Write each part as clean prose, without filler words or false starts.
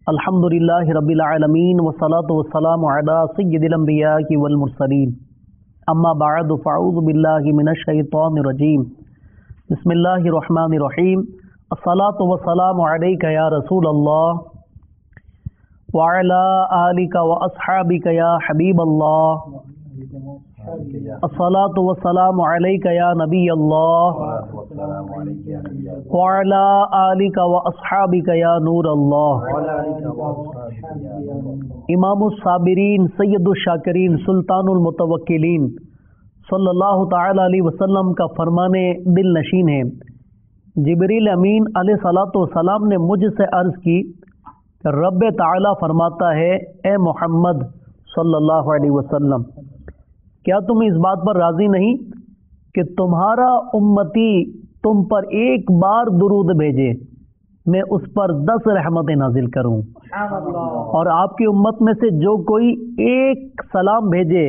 अल्हम्दुलिल्लाहि रब्बिल आलमीन वस्सलातु वस्सलामु अला सय्यिदिल अंबिया'i वल मुरसलीन अम्मा बअद फ़अऊज़ु बिल्लाहि मिनश शैतानिर रजीम बिस्मिल्लाहिर रहमानिर रहीम अस्सलातु वस्सलामु अलैका या रसूलल्लाह व अला आलिका व अस्हाबिका या हबीबल्लाह अस्सलातु वस्सलामु अलैका या नबीयल्लाह व अला आलिका व अस्हाबिका या नूरल्लाह। इमामुस साबिरीन सैयदुश शाकिरीन सुल्तानुल मुतवक्किलीन सल्लल्लाहु ताला अलैहि वसल्लम का फरमाने दिल नशीन है। जिब्रील अमीन अलैहिस्सलातु वस्सलाम ने मुझसे अर्ज़ की, रब ताला फरमाता है, ए मोहम्मद सल्लल्लाहु अलैहि वसल्लम, क्या तुम इस बात पर राज़ी नहीं कि तुम्हारा उम्मती तुम पर एक बार दुरूद भेजे, मैं उस पर 10 रहमतें नाजिल करूं, और आपकी उम्मत में से जो कोई एक सलाम भेजे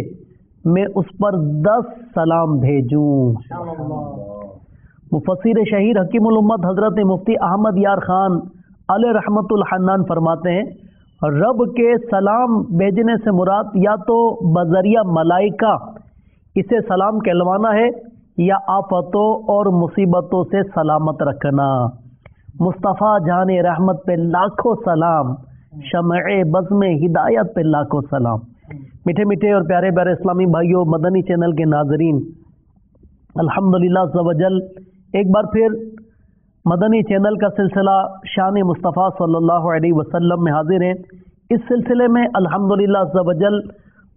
मैं उस पर 10 सलाम भेजूं। मुफस्सिर शहीर हकीमुल उम्मत हज़रत मुफ्ती अहमद यार खान अलैह रहमतुल हन्नान फरमाते हैं, रब के सलाम भेजने से मुराद या तो बजरिया मलाइका इसे सलाम कहलवाना है या आफतों और मुसीबतों से सलामत रखना। मुस्तफ़ा जाने रहमत पे लाखों सलाम, शमए बज़्म हिदायत पे लाखों सलाम। मीठे मीठे और प्यारे प्यारे इस्लामी भाइयों, मदनी चैनल के नाजरीन, अल्हम्दुलिल्लाह अज़्ज़ा वजल एक बार फिर मदनी चैनल का सिलसिला शान मुस्तफ़ा सल्लल्लाहु अलैहि वसल्लम में हाजिर हैं। इस सिलसिले में अल्हम्दुलिल्लाह अज़्ज़ा वजल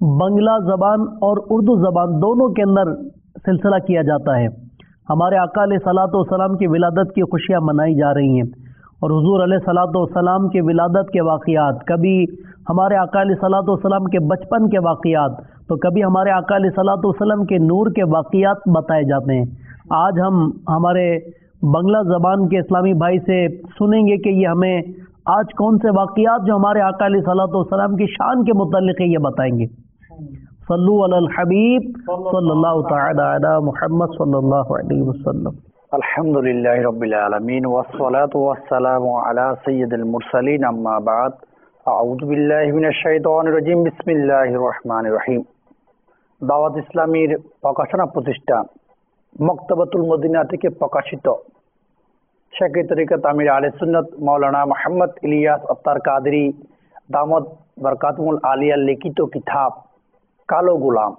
बंगला ज़बान और उर्दू ज़बान दोनों के अंदर सिलसिला किया जाता है। हमारे आका अलैहिस्सलातु वस्सलाम की विलादत की खुशियाँ मनाई जा रही हैं और हुज़ूर अलैहिस्सलातु वस्सलाम के विलादत के वाक़ियात, कभी हमारे आका अलैहिस्सलातु वस्सलाम के बचपन के वाक़ियात, तो कभी हमारे आका अलैहिस्सलातु वस्सलाम के नूर के वाक़ियात बताए जाते हैं। आज हम हमारे बंगला ज़बान के इस्लामी भाई से सुनेंगे कि ये हमें आज कौन से वाक़ियात जो हमारे आका अलैहिस्सलातु वस्सलाम की शान के मुतल्लिक़ है ये बताएंगे। सल्लु अलल हबीब सल्लल्लाहु तआला अला मुहम्मद सल्लल्लाहु अलैहि वसल्लम। अल्हम्दुलिल्लाहि रब्बिल आलमीन वस्सलातु वस्सलामु अला सय्यिदिल मुरसलीन अम्मा बाद अऊज़ु बिल्लाहि मिनश शैतानिर रजीम बिस्मिल्लाहिर रहमानिर रहीम। दावत इस्लामीर प्रकाशना प्रतिष्ठान मकतबातुल मदिना থেকে প্রকাশিত শেখ তরিকত আমির আহলে সুন্নাত মাওলানা মোহাম্মদ ইলিয়াস আত্তার কাদরি দামত বরকাতুল আলিয়া লিখিত কিতাব কালো গোলাম।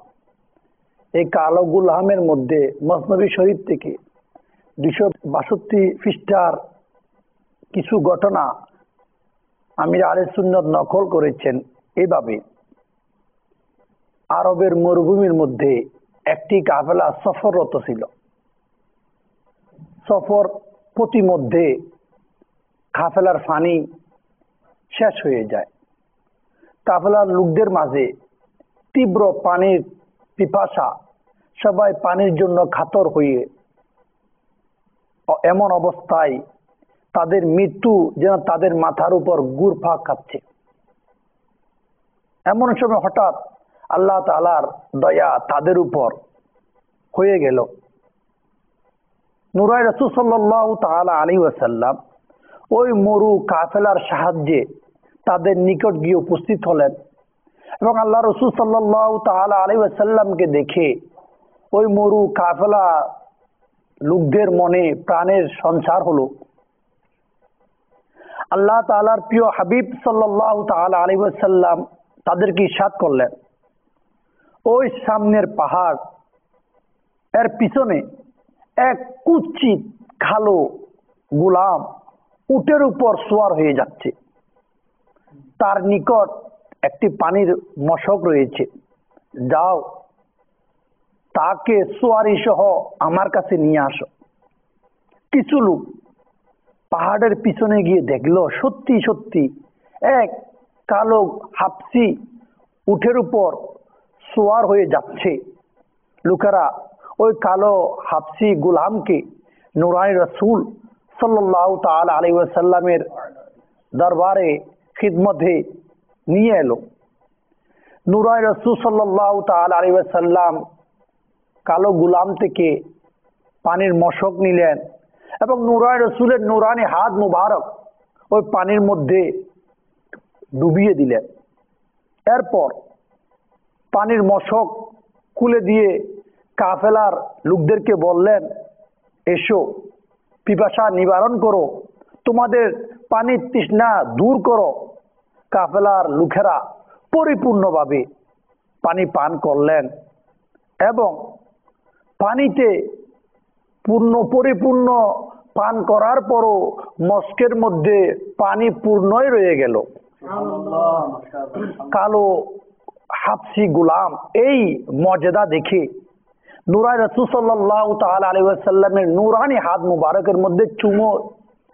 এই কালো গোলামের মধ্যে মসনবী শরীফ থেকে 262 পৃষ্ঠার কিছু ঘটনা আমির আহলে সুন্নাত নকল করেছেন। এইভাবে আরবের মরুভূমির মধ্যে একটি কাফেলা সফররত ছিল। সফর প্রতিমধ্যে কাফেলার পানি শেষ হয়ে যায়। কাফেলার লোকদের মাঝে তীব্র পানির পিপাসা, সবাই পানির জন্য কাতর হয়ে এমন অবস্থায় তাদের মৃত্যু যেন তাদের মাথার উপর ঘুরপাক খাচ্ছে। এমন সময় হঠাৎ আল্লাহ তাআলার দয়া তাদের উপর হয়ে গেল। নূরে রাসূল সাল্লাল্লাহু তাআলা আলাইহি ওয়াসাল্লাম ওই মরু কাফেলার সাহায্যে তাদের নিকট গিয়ে উপস্থিত হলেন এবং আল্লাহ রাসূল সাল্লাল্লাহু তাআলা আলাইহি ওয়াসাল্লামকে দেখে ওই মরু কাফেলা লোকদের মনে প্রাণের সঞ্চার হলো। আল্লাহ তাআলার প্রিয় হাবিব সাল্লাল্লাহু তাআলা আলাইহি ওয়াসাল্লাম তাদেরকে ইরশাদ করলেন, ওই সামনের পাহাড় এর পিছনে এক কুৎসিত কালো গোলাম উটের উপর সওয়ার হয়ে যাচ্ছে, তার নিকট একটি পানির মশক রয়েছে, যাও তাকে সওয়ারি সহ আমার কাছে নিয়ে আসো। কিছু লোক পাহাড়ের পিছনে গিয়ে দেখলো সত্যি সত্যি এক কালো হাবশি উটের উপর সওয়ার হয়ে যাচ্ছে। লোকেরা ওই কালো হাবশি গোলামকে নূরানি রাসূল সাল্লাল্লাহু তাআলা আলাইহি ওয়াসাল্লামের দরবারে খিদমতে নিয়ে এলো। নূরানি রাসূল সাল্লাল্লাহু তাআলা আলাইহি ওয়াসাল্লাম কালো গোলাম থেকে পানির মশক নিলেন এবং নূরানি রাসূলের নূরানি হাত মুবারক ওই পানির মধ্যে ডুবিয়ে দিলেন। এরপর পানির মশক খুলে দিয়ে কাফেলার লোকদেরকে বললেন, এসো, পিপাসা নিবারণ করো, তোমাদের পানির তৃষ্ণা দূর করো। কাফেলার লোকেরা পরিপূর্ণভাবে পানি পান করলেন এবং পানিতে পরিপূর্ণ পান করার পরও মস্কের মধ্যে পানি পূর্ণই রয়ে গেল। কালো হাবশি গোলাম এই মর্যাদা দেখে নুরানি রাসূল সাল্লাল্লাহু তাআলা আলাইহি ওয়াসাল্লামের নুরানি হাত মুবারকের মধ্যে চুমো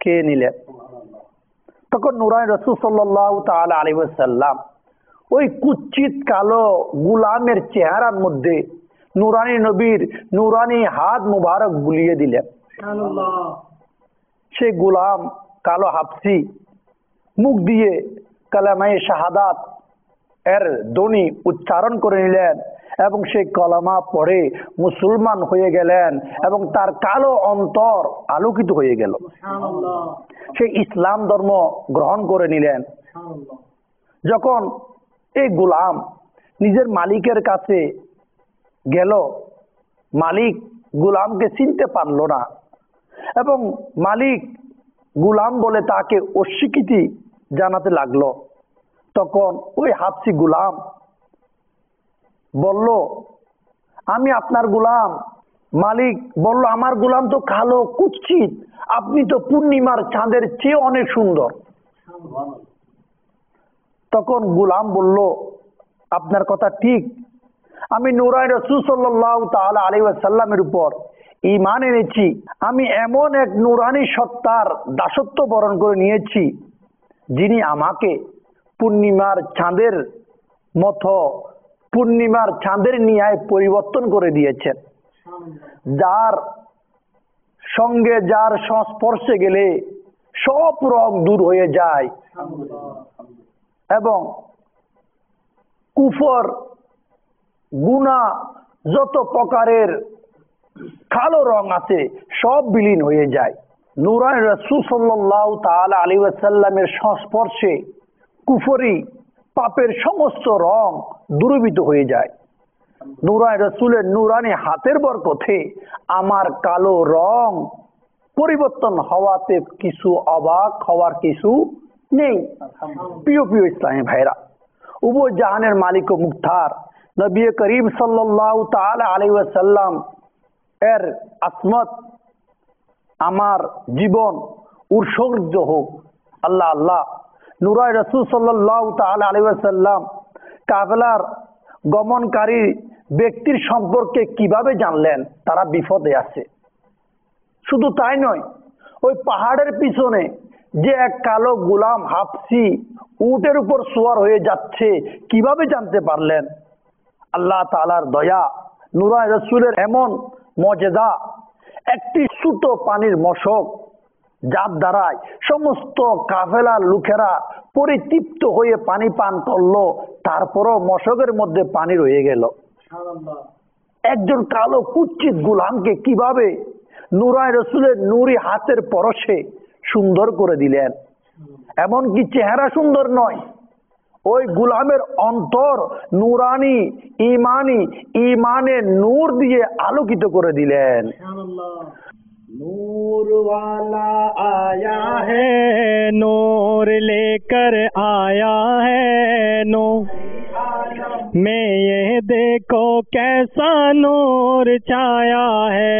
খেয়ে নিলেন। তখন নুরানি রাসূল সাল্লাল্লাহু তাআলা আলাইহি ওয়াসাল্লাম ওই কুচ্ছিত কালো গোলামের চেহারার মধ্যে নুরানি নবীর নুরানি হাত মুবারক বুলিয়ে দিলেন। সেই গোলাম কালো হাবশি মুখ দিয়ে কালেমায়ে শাহাদাত এর ধ্বনি উচ্চারণ করে নিলেন এবং সেই কলেমা পড়ে মুসলমান হয়ে গেলেন এবং তার কালো অন্তর আলোকিত হয়ে গেল। সেই ইসলাম ধর্ম গ্রহণ করে নিলেন। যখন এই গোলাম নিজের মালিকের কাছে গেল, মালিক গোলামকে চিনতে পারল না এবং মালিক গোলাম বলে তাকে অস্বীকৃতি জানাতে লাগলো। তখন ওই হাবশি গোলাম বলল, আমি আপনার গোলাম। মালিক বলল, আমার গোলাম তো কালো কুৎসিত, আপনি তো পূর্ণিমার চাঁদের চেয়ে অনেক সুন্দর। তখন গোলাম বলল, আপনার কথা ঠিক, আমি নুরানি রাসূল সাল্লাল্লাহু তাআলা আলাইহি ওয়াসাল্লামের উপর ঈমান এনেছি। আমি এমন এক নুরানি সত্তার দাসত্ব বরণ করে নিয়েছি যিনি আমাকে পূর্ণিমার চাঁদের মতো, পূর্ণিমার চাঁদের ন্যায় পরিবর্তন করে দিয়েছেন, যার সঙ্গে যার সংস্পর্শে গেলে সব রং দূর হয়ে যায় এবং কুফর গুনাহ যত প্রকারের কালো রং আছে সব বিলীন হয়ে যায়। নুরানি রাসূল সাল্লাল্লাহু তাআলা আলাইহি ওয়াসাল্লামের সংস্পর্শে কুফরি পাপের সমস্ত রং দূরীভূত হয়ে যায়। নুরানি রাসূলের নুরানি হাতের বরকতে আমার কালো রং পরিবর্তন হওয়াতে কিছু অবাক হওয়ার কিছু নেই। প্রিয় প্রিয় ইসলামী ভাইরা, উভয় জাহানের মালিক ও মুখতার নবী করিম সাল্লাল্লাহু তাআলা আলাইহি ওয়াসাল্লাম এর আসমত আমার জীবন উৎসর্গ হোক। আল্লাহ আল্লাহ নুরানি রাসূল সাল্লাল্লাহু তাআলা আলাইহি ওয়াসাল্লাম কাফেলার গমনকারী ব্যক্তির সম্পর্কে কিভাবে জানলেন তারা বিপদে আছে। শুধু তাই নয়, ওই পাহাড়ের পিছনে যে এক কালো গোলাম হাবশি উটের উপর সওয়ার হয়ে যাচ্ছে কিভাবে জানতে পারলেন? আল্লাহ তাআলার দয়া, নুরানি রাসূলের এমন মর্যাদা, একটি ছোট পানির মশক যার দ্বারায় সমস্ত কাফেলার লোকেরা পরিতৃপ্ত হয়ে পানি পান করলো, তারপরও মশকের মধ্যে পানি রয়ে গেল। একজন কালো কুৎসিত গোলামকে কিভাবে নুরানি রাসূলের নুরি হাতের পরশে সুন্দর করে দিলেন। এমনকি চেহারা সুন্দর নয়, ওই গোলামের অন্তর নুরানি ইমানের নূর দিয়ে আলোকিত করে দিলেন। नूर वाला आया है, नूर लेकर आया है, नूर में ये देखो कैसा नूर छाया है।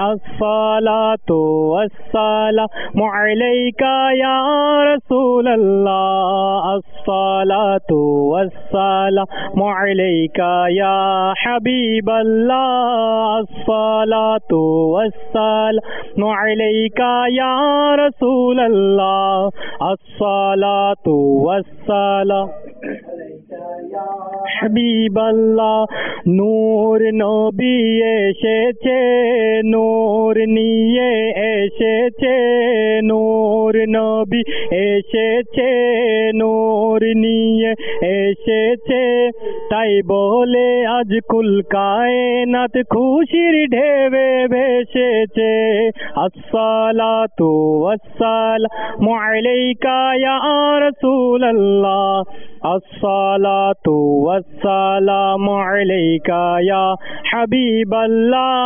अस्सलातु वस्सलामु अलैका या रसूल अल्लाह, अस्सलातु वस्सलामु अलैका या हबीब अल्लाह, अस्सलातु वस्सलामु अलैका या रसूल अल्लाह, अस्सलातु वस्सलामु হাবিব আল্লাহ। নূর নবী এসেছে, নূর নিয়ে এসেছে, নূর নবী এসেছে, নূর নিয়ে এসেছে, তাই তাই বলে আজ কুল কায়নাত খুশির ঢেবে ভেসেছে। আসসালাতু ওয়াসসালামু আলাইকা ইয়া রাসূলুল্লাহ, আসসালাতু ওয়াসসালামু আলাইকা ইয়া হাবিবাল্লাহ,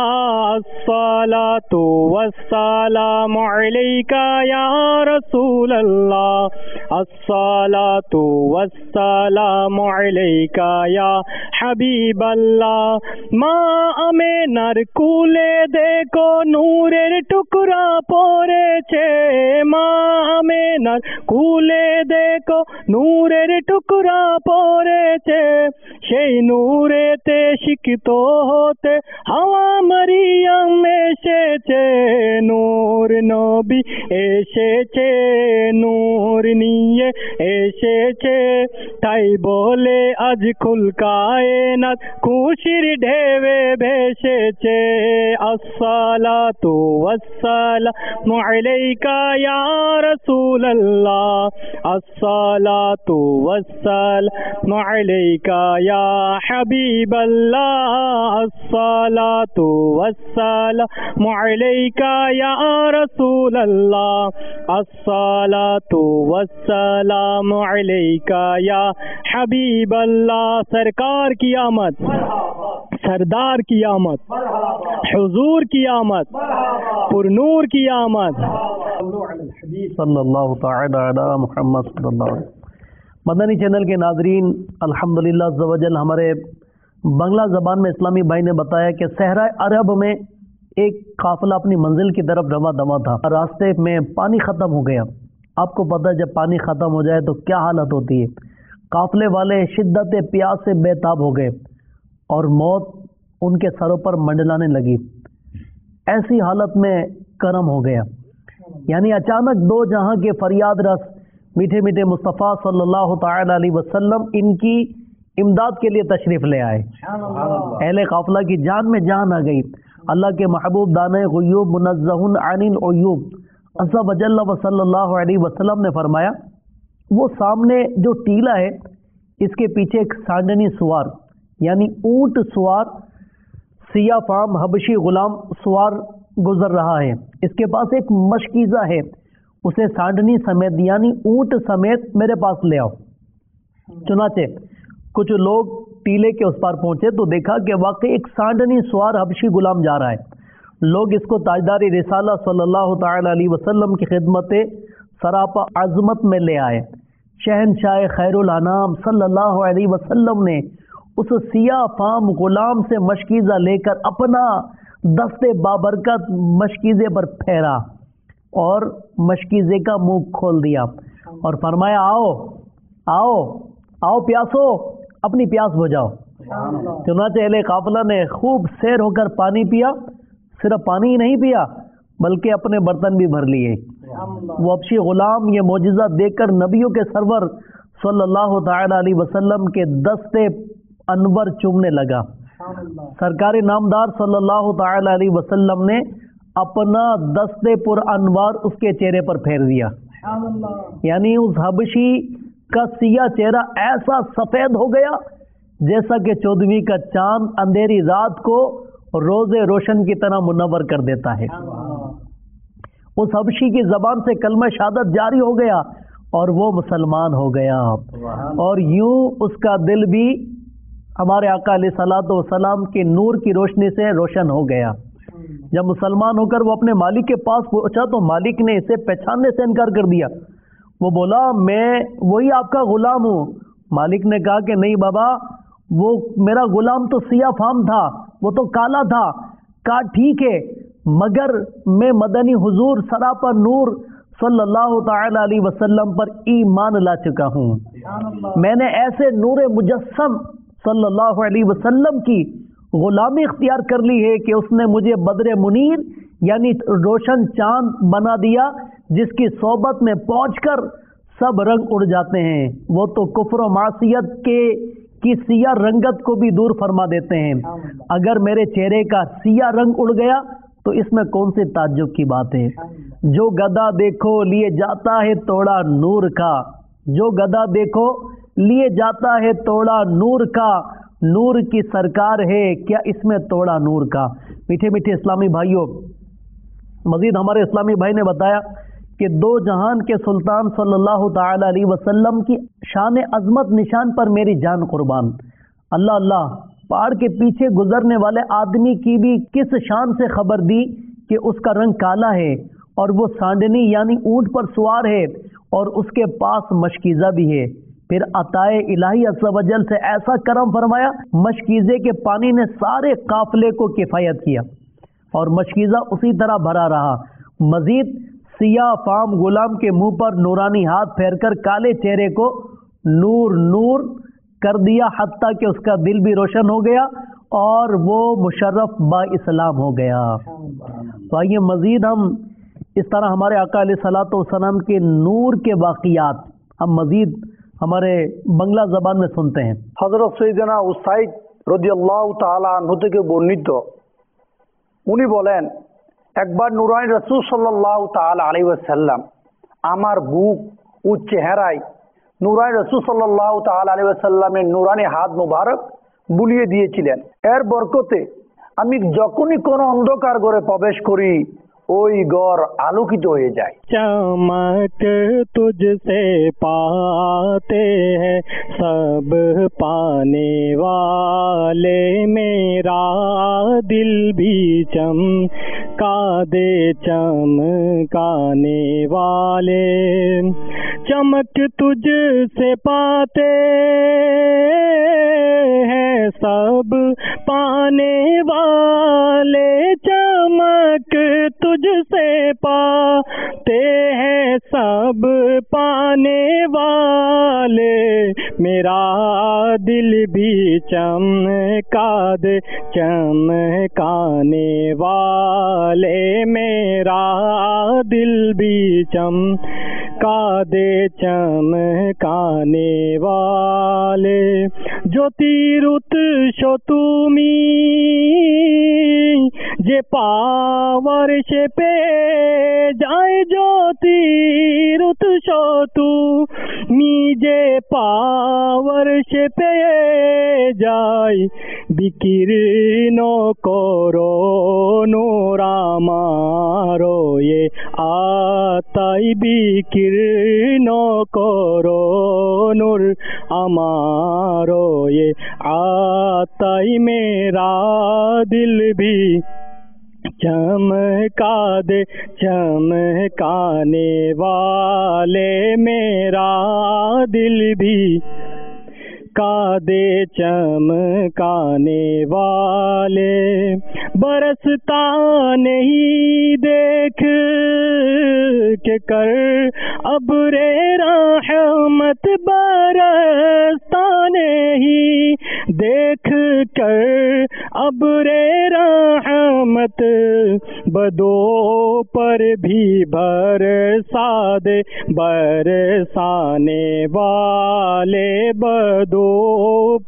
আসসালাতু ওয়াসসালামু আলাইকা ইয়া রাসূলুল্লাহ, আসসালাতু ওয়াসসালামু আলাইকা ইয়া হাবিবাল্লাহ। মা আমেনার কুলে দেখো নূরের টুকরা পড়েছে, মা আমেনার কুলে দেখো নূরের টুকরা পড়েছে, সেই নূরেতে শিক্ষিত হতে হাওয়া মারিয়াম এসেছে। নূর নবী এসেছে, নূর নিয়ে এসেছে, তাই বলে আজ কুল কায়নাত খুশির ঢেবে ভেসেছে। আসসালাতু ওয়াসসালামু আলাইকা ইয়া রাসূলুল্লাহ, আসসালাতু ওয়াসসালামু আলাইকা ইয়া হাবিবাল্লাহ, আসসালাতু ওয়াসসালামু আলাইকা ইয়া রাসূলুল্লাহ, আসসালাতু ওয়াসসালামু আলাইকা ইয়া হাবিবাল্লাহ। सरकार की आमद, सरदार की आमद, हुजूर की आमद, पुरनूर की आमद। सल्लल्लाहु तआला अला मुहम्मद सल्लल्लाहु अलैहि वसल्लम। मदनी चैनल के नाजरीन, अल्हम्दुलिल्लाह अज़्ज़ा वजल हमारे बांग्ला ज़बान में इस्लामी भाई ने बताया कि सहरा अरब में एक काफिला अपनी मंजिल की तरफ रवा दवा था, रास्ते में पानी ख़त्म हो गया। आपको पता है जब पानी ख़त्म हो जाए तो क्या हालत होती है। काफिले वाले शिद्दत प्यास से बेताब हो गए और मौत उनके सरों पर मंडलाने लगी। ऐसी हालत में करम हो गया, यानी अचानक दो जहां के फरियाद रस मीठे मीठे मुस्तफ़ा सल्लल्लाहु ताला अलैहि वसल्लम इनकी इमदाद के लिए तशरीफ़ ले आए। अहले काफिला की जान में जान आ गई। अल्लाह के महबूब दाने गुयूब मुनज़्ज़हुन अनिल उयूब अज़्ज़ा वजल्ल व सल्लल्लाहु अलैहि वसल्लम ने फरमाया, वो सामने जो टीला है इसके पीछे एक सांडनी सवार यानी ऊंट सवार सिया फाम हबशी गुलाम सवार गुजर रहा है। इसके पास एक मशकीज़ा है, उसे सांडनी समेत यानी ऊंट समेत मेरे पास ले आओ। चुनाचे कुछ लोग टीले के उस पार पहुंचे तो देखा कि वाकई एक सांडनी सवार हबशी गुलाम जा रहा है। लोग इसको ताजदारी रिसाला सल्लल्लाहु ताला अलैहि वसल्लम की खिदमत सरापा अज़मत में ले आए। शहनशाह खैरुल अनाम सल्लल्लाहु अलैहि वसल्लम ने उस सिया फाम गुलाम से मशकीज़ा लेकर अपना दस्ते बाबरकत मशकीज़े पर फेरा और मशकीज़े का मुंह खोल दिया और फरमाया, आओ आओ आओ प्यासो, अपनी प्यास बुझाओ। चुनाचे अहले काफिला ने खूब सैर होकर पानी पिया, सिर्फ पानी ही नहीं पिया बल्कि अपने बर्तन भी भर लिए। वो अबशी गुलाम ये मोजिज़ा देखकर नबियों के सरवर सल्लल्लाहु ताला अलैहि वसल्लम के दस्ते अनवर चूमने लगा। सरकार नामदार सल्लल्लाहु ताला अलैहि वसल्लम ने अपना दस्ते पुर अनवार उसके चेहरे पर फेर दिया, यानी उस हबशी का सिया चेहरा ऐसा सफेद हो गया जैसा कि 14वीं का चांद अंधेरी रात को रोजे रोशन की तरह मुनव्वर कर देता है। उस हबशी की जबान से कलमा शहादत जारी हो गया और वो मुसलमान हो गया और यूं उसका दिल भी हमारे आका अलैहिस्सलातु वस्सलाम के नूर की रोशनी से रोशन हो गया। जब मुसलमान होकर वो अपने मालिक के पास पहुंचा तो मालिक ने इसे पहचानने से इनकार कर दिया। वो बोला, मैं वही आपका गुलाम हूँ। मालिक ने कहा कि नहीं बाबा, वो मेरा गुलाम तो सिया फाम था, वो तो काला था। कहा ठीक है, मगर मैं मदनी हुजूर सरापा नूर सल्लल्लाहु ताला अलैहि वसल्लम पर ईमान ला चुका हूँ। मैंने ऐसे नूर मुजस्सम सल्लल्लाहु अलैहि वसल्लम की गुलामी इख्तियार कर ली है कि उसने मुझे बदर मुनीर यानी रोशन चांद बना दिया, जिसकी सोबत में पहुंचकर सब रंग उड़ जाते हैं। वो तो कुफ्र मासियत की सिया रंगत को भी दूर फरमा देते हैं। अगर मेरे चेहरे का सिया रंग उड़ गया तो इसमें कौन सी ताज्जुब की बात है। जो गदा देखो लिए जाता है तोड़ा नूर का, जो गदा देखो लिए जाता है तोड़ा नूर का, नूर की सरकार है, क्या इसमें तोड़ा नूर का। मीठे मीठे इस्लामी भाइयों, मजीद हमारे इस्लामी भाई ने बताया कि दो जहान के सुल्तान सल्लल्लाहु ताला अलैहि वसल्लम की शान अजमत निशान पर मेरी जान कुर्बान। अल्लाह अल्लाह, पहाड़ के पीछे गुजरने वाले आदमी की भी किस शान से खबर दी कि उसका रंग काला है और वो सांडनी यानी ऊंट पर सवार है और उसके पास मशकीज़ा भी है। फिर अताए इलाही अज़्ज़ व जल से ऐसा करम फरमाया, मशकीज़े के पानी ने सारे काफिले को किफ़ायत किया और मशकीज़ा उसी तरह भरा रहा। मजीद सिया फाम गुलाम के मुंह पर नूरानी हाथ फेरकर काले चेहरे को नूर नूर कर दिया, हत्ता कि उसका दिल भी रोशन हो गया और वो मुशर्रफ बा इस्लाम हो गया। तो आइए मजीद हम इस तरह हमारे आका अलैहिस्सलातु वस्सलाम के नूर के वाक़ियात हम मजीद हमारे बंगला ज़बान में सुनते हैं। हज़रत सैयदना उसाइद রাদিয়াল্লাহু তাআলা আনহু থেকে বর্ণিত, উনি বলেন, একবার নূরানী রাসূল সাল্লাল্লাহু তাআলা আলাইহি ওয়াসাল্লাম আমার বুক ও চেহারায় নূরানী রাসূল সাল্লাল্লাহু তাআলা আলাইহি ওয়াসাল্লামের নূরানী হাত মুবারক বুলিয়ে দিয়েছিলেন। এর বরকতে আমি যখনই কোনো অন্ধকার ঘরে প্রবেশ করি ওই ঘর আলোকিত হয়ে যায়। चमक तुझसे पाते हैं सब पाने वाले, मेरा दिल भी चमका दे चमकाने वाले। चमक तुझसे पाते हैं सब पाने वाले, चमक तुझसे पाते हैं सब पाने वाले, मेरा दिल भी चमका दे चमकाने वाले, मेरा दिल भी चमका दे चमकाने वाले। ज्योति উৎস তুমি যে পাওয়ার সে পেয়ে যায়, জ্যোতির উৎস তুমি যে পাওয়ার সে পেয়ে যায়, বিকীর্ণ করো নূর আমারো এ আতাই, বিকীর্ণ করো নূর আমারো ये आताई, मेरा दिल भी चमका दे चमकाने वाले, मेरा दिल भी का दे चमकाने वाले। बरसता नहीं देख के कर अब्रे रहमत, बरसता नहीं देख कर अब्रे रहमत, बदो पर भी बरसा दे बरसाने वाले, बदो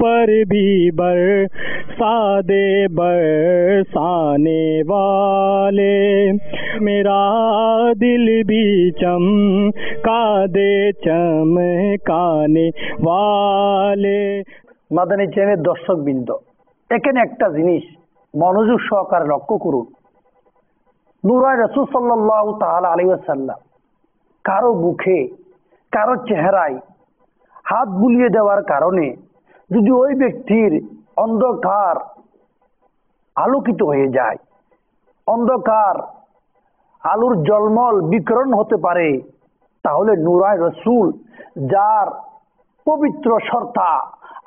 पर भी बरसा दे बरसाने वाले, मेरा दिल भी चमका दे चमकाने वाले। মাদানী চ্যানেলের দর্শকবৃন্দ, এখানে একটা জিনিস মনোযোগ সহকারে লক্ষ্য করুন। নূরানী রাসূল সাল্লাল্লাহু তাআলা আলাইহি ওয়াসাল্লাম কারো মুখে কারো চেহারায় হাত বুলিয়ে দেওয়ার কারণে যদি ওই ব্যক্তির অন্ধকার আলোকিত হয়ে যায়, অন্ধকার আলোর জলমল বিকরণ হতে পারে, তাহলে নূরানী রাসূল যার পবিত্র সত্তা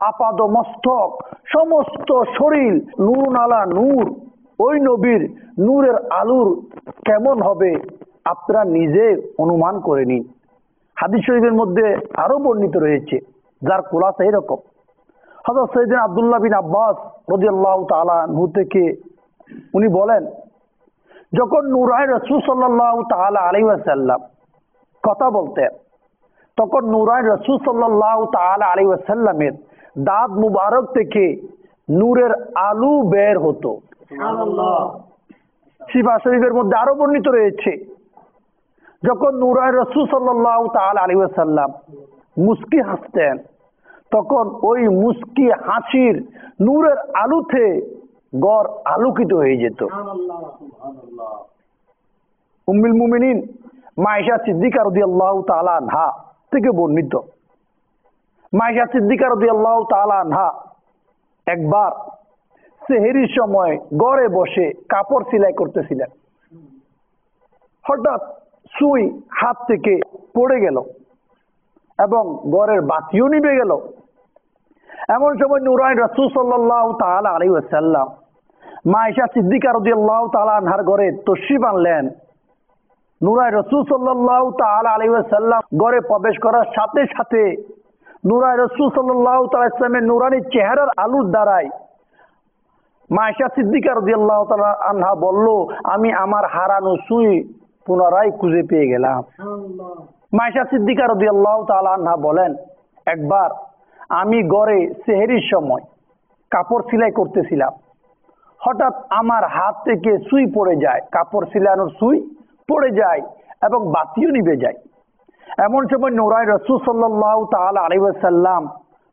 আপাদ মস্তক সমস্ত শরীর নূর আলা নূর, ওই নবীর নূরের আলোর কেমন হবে আপনারা নিজে অনুমান করে নিন। হাদিস শরীফের মধ্যে আরো বর্ণিত রয়েছে, যার খোলাসা এরকম। হযরত সাইয়েদনা আব্দুল্লাহ বিন আব্বাস রাদিয়াল্লাহু তাআলা আনহু থেকে উনি বলেন, যখন নূরানী রাসূল সাল্লাল্লাহু তাআলা আলাইহি ওয়াসাল্লাম কথা বলতেন, তখন নূরানী রাসূল সাল্লাল্লাহু তাআলা আলাইহি ওয়াসাল্লামের দাঁত মুবারক থেকে নূরের আলো বের হতো। সুবহানাল্লাহ। শিফা শরীফের মধ্যে আরো বর্ণিত রয়েছে, যখন নূরানী রাসূল সাল্লাল্লাহু তাআলা আলাইহি ওয়াসাল্লাম মুস্কি হাসতেন, তখন ওই মুস্কি হাসির নূরের আলোতে ঘর আলোকিত হয়ে যেত। উম্মুল মুমিনিন মা আয়েশা সিদ্দিকা রাদিয়াল্লাহু তাআলা আনহা থেকে বর্ণিত, মা আয়েশা সিদ্দিকা রাদিয়াল্লাহু তাআলা আনহা একবার সেহরির সময় ঘরে বসে কাপড় সেলাই করতেছিলেন। হঠাৎ সুই হাত থেকে পড়ে গেল এবং ঘরের বাতিও নিভে গেল। এমন সময় নূরানি রাসূল সাল্লাল্লাহু তাআলা আলাইহি ওয়াসাল্লাম মা আয়েশা সিদ্দিকা রাদিয়াল্লাহু তাআলা আনহার ঘরে তশরিফ আনলেন। নূরানি রাসূল সাল্লাল্লাহু তাআলা আলাইহি ওয়াসাল্লাম ঘরে প্রবেশ করার সাথে সাথে নূরানি রাসূল সাল্লাল্লাহু তাআলা আলাইহি ওয়াসাল্লামের নূরানি চেহারার আলোর দ্বারাই মা আয়েশা সিদ্দিকা রাদিয়াল্লাহু তাআলা আনহা বলল, আমি আমার হারানো সুই পুনরায় খুঁজে পেয়ে গেলাম। মা আয়েশা সিদ্দিকা রাদিয়াল্লাহু তাআলা আনহা বলেন, একবার আমি ঘরে সেহরির সময় কাপড় সেলাই করতেছিলাম। হঠাৎ আমার হাত থেকে সুই পড়ে যায়, কাপড় সেলানোর সুই পড়ে যায় এবং বাতিও নিভে যায়। এমন সময় নূরানি রাসূল সাল্লাল্লাহু তাআলা আলাইহি ওয়াসাল্লাম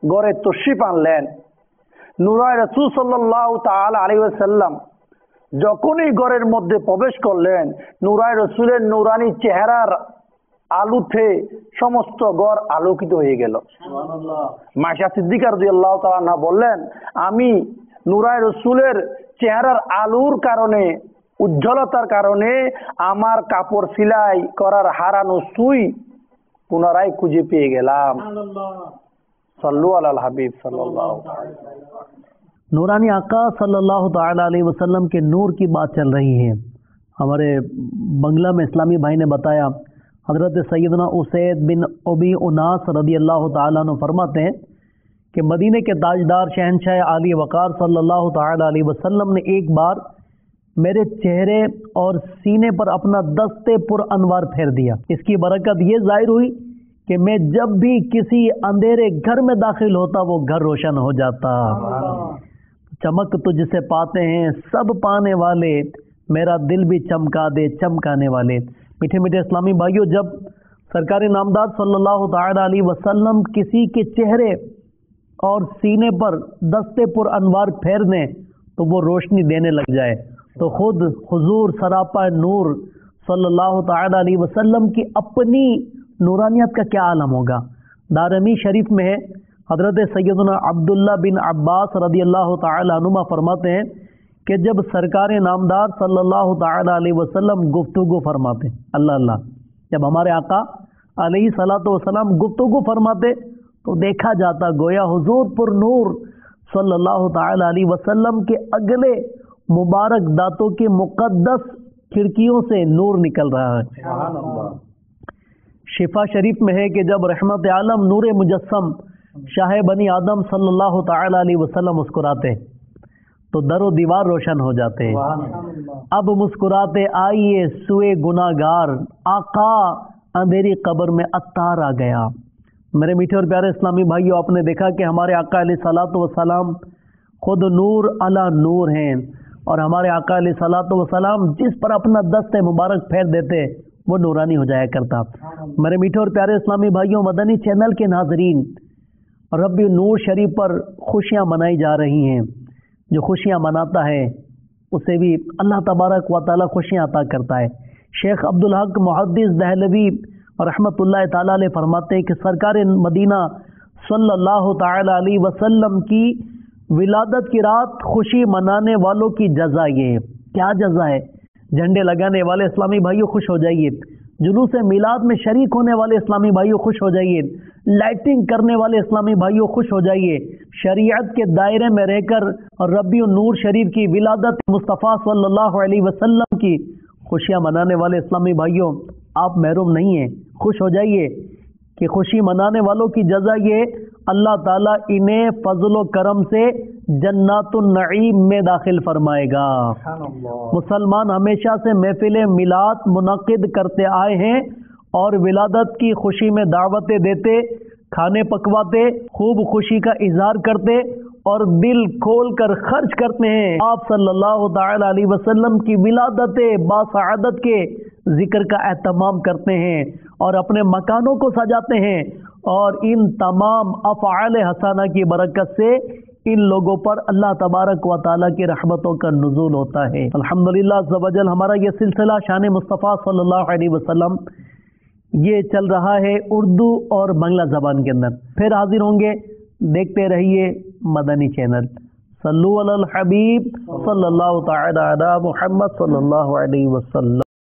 ঘরে তশরিফ আনলেন। নূরানি রাসূল সাল্লাল্লাহু তাআলা আলাইহি ওয়াসাল্লাম যখনই ঘরের মধ্যে প্রবেশ করলেন, নূরানি রাসূলের নূরানি চেহারার আলোতে সমস্ত ঘর আলোকিত হয়ে গেল। মা আয়েশা সিদ্দিকা রাদিয়াল্লাহু তাআলা আনহা বললেন, আমি নূরানি রাসূলের চেহারার আলোর কারণে, উজ্জ্বলতার কারণে আমার কাপড় সেলাই করার হারানো সুই পুনরায় খুঁজে পেয়ে গেলাম। सल्लु अला हबीब सल्लल्लाहु अलैहि वसल्लम। नूरानी आका सल्लल्लाहु ताला अलैहि वसल्लम के नूर की बात चल रही है। हमारे बंगला में इस्लामी भाई ने बताया, हज़रत सैयदना उसैद बिन अबी उनास रदी अल्लाह ताला अन्हु फरमाते हैं कि मदीने के ताजदार शहनशाह आली वक़ार सल्लल्लाहु ताला अलैहि वसल्लम ने एक बार मेरे चेहरे और सीने पर अपना दस्ते पुर अनवार फेर दिया। इसकी बरकत ये ज़ाहिर हुई कि मैं जब भी किसी अंधेरे घर में दाखिल होता वो घर रोशन हो जाता। चमक तुझसे पाते हैं सब पाने वाले, मेरा दिल भी चमका दे चमकाने वाले। मीठे मीठे इस्लामी भाइयों, जब सरकार नामदार सल्लल्लाहु ताला अलैहि वसल्लम किसी के चेहरे और सीने पर दस्ते पुर अनवार फेर दें तो वो रोशनी देने लग जाए, तो खुद हुजूर सरापा नूर सल्लल्लाहु ताला अलैहि वसल्लम की अपनी नूरानियत का क्या आलम होगा। दारमी शरीफ में है, हज़रत सैयदना अब्दुल्ला बिन अब्बास रदी अल्लाह ताला अनुमा फरमाते हैं कि जब सरकार नामदार सल्लल्लाहु ताला अलैहि वसल्लम गुफ्तगू फरमाते, अल्लाह अल्लाह, जब हमारे आका अलैहि सलातो वसलाम गुफ्तगू फरमाते तो देखा जाता गोया हुजूर पुर नूर सल्लल्लाहु ताला अलैहि वसल्लम के अगले मुबारक दांतों के मुक़द्दस खिड़कियों से नूर निकल रहा है। शिफा शरीफ में है कि जब रहमत आलम नूर मुजस्सम शाह बनी आदम सल्लल्लाहु ताला अलैहि वसल्लम मुस्कुराते तो दरो दीवार रोशन हो जाते। अब मुस्कुराते आइए सुए गुनाहगार, आका अंधेरी कब्र में अत्तार आ गया। मेरे मीठे और प्यारे इस्लामी भाइयों, आपने देखा कि हमारे आका अलैहिस्सलातु वस्सलाम खुद नूर अला नूर हैं और हमारे आका अलैहिस्सलातु वस्सलाम जिस पर अपना दस्ते मुबारक फेर देते वो नूरानी हो जाया करता। मेरे मीठे और प्यारे इस्लामी भाइयों, मदनी चैनल के नाजरीन, रब्बी नूर शरीफ पर खुशियाँ मनाई जा रही हैं। जो खुशियाँ मनाता है उसे भी अल्लाह तबारक व तआला खुशियाँ अता करता है। शेख अब्दुल हक मुहद्दिस दहलवी रहमतुल्लाह ताला अलैह फरमाते हैं कि सरकार मदीना सल्लल्लाहु ताला अलैहि वसल्लम की विलादत की रात खुशी मनाने वालों की जज़ा ये है। क्या जज़ा है? झंडे लगाने वाले इस्लामी भाइयों खुश हो जाइए, जुलूस मिलाद में शरीक होने वाले इस्लामी भाइयों खुश हो जाइए, लाइटिंग करने वाले इस्लामी भाइयों खुश हो जाइए, शरीयत के दायरे में रहकर और रब्बी नूर शरीफ की विलादत मुस्तफ़ा सल्लल्लाहु अलैहि वसल्लम की खुशियाँ मनाने वाले इस्लामी भाइयों आप महरूम नहीं हैं, खुश हो जाइए कि खुशी मनाने वालों की जज़ा ये अल्लाह ताला इन्हें फजल करम से जन्नातुन नईम में दाखिल फरमाएगा। मुसलमान हमेशा से महफिल मिलाद मुनक्किद करते आए हैं और विलादत की खुशी में दावतें देते, खाने पकवाते, खूब खुशी का इजहार करते और दिल खोल कर खर्च करते हैं। आप सल्लल्लाहु ताला अलैहि वसल्लम की विलादत बासआदत के जिक्र का एहतमाम करते हैं और अपने मकानों को सजाते हैं اور ان تمام افعال حسنہ کی برکت سے ان لوگوں پر اللہ تبارک و تعالیٰ کی رحمتوں کا نزول ہوتا ہے۔ الحمدللہ عز و جل ہمارا یہ سلسلہ شان مصطفیٰ صلی اللہ علیہ وسلم یہ چل رہا ہے اردو اور بنگلہ زبان کے اندر۔ پھر حاضر ہوں گے، دیکھتے رہیے مدنی چینل۔ صلو علی الحبیب صلی اللہ تعالی علی محمد صلی اللہ علیہ وسلم۔